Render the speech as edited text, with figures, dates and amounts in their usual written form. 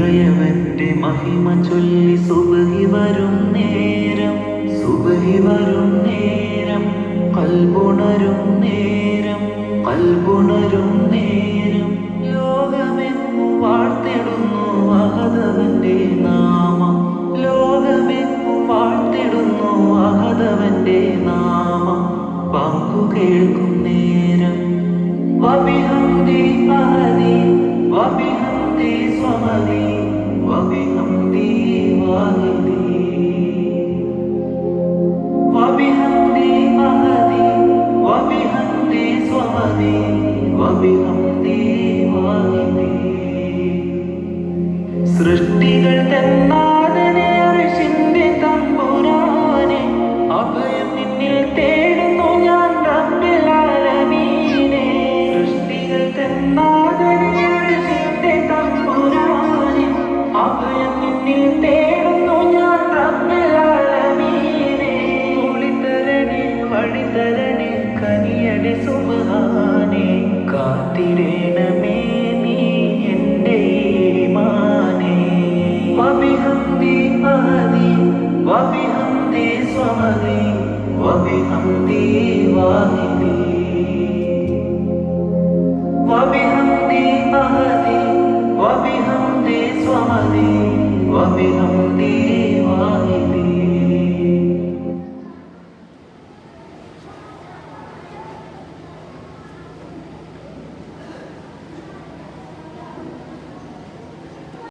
ഇറയവന്റെ മഹിമ ചൊല്ലി സുബ്ഹി വരും നേരം, സുബ്ഹി വരും നേരം, കൽബുണരും നേരം, കൽബുണരും നേരം, ലോകമെങ്ങു വാഴ്ത്തിടുന്നു അഹദവന്റെ നാമം, ലോകമെങ്ങു വാഴ്ത്തിടുന്നു അഹദവന്റെ നാമം. ബാങ്കു കേൾക്കും നേരം വബിഹംദി അഹദി വബിഹംദി സ്വമദി വബിഹംദി വാഹിദി, വബിഹംദി അഹദി വബിഹംദി സ്വമദി വബിഹംദി വാഹിദി. സൃഷ്ടികൾ തന്നാദനെ അർശിന്റെ തമ്പുരാനെ, അഭയം നിന്നിൽ തേടുന്നു ഞാൻ റബ്ബിൽ ആലമീനെ. സൃഷ്ടികൾ തന്നാദനെ അർശിന്റെ തമ്പുരാനെ, അഭയം നിന്നിൽ തേടുന്നു ഞാൻ റബ്ബിൽ ആലമീനെ. ഒളിതരണേ വഴിതരണേ കനിയടി സുബ്ഹാനേ, കാത്തിടേണമേ നീ എൻ്റെ ഈമാനേ. വബിഹംദി അഹദി വബിഹംദി സ്വമദി വബിഹംദി വാഹിദി, വബിഹംദി അഹദി വബിഹംദി സ്വമദി വബിഹംദി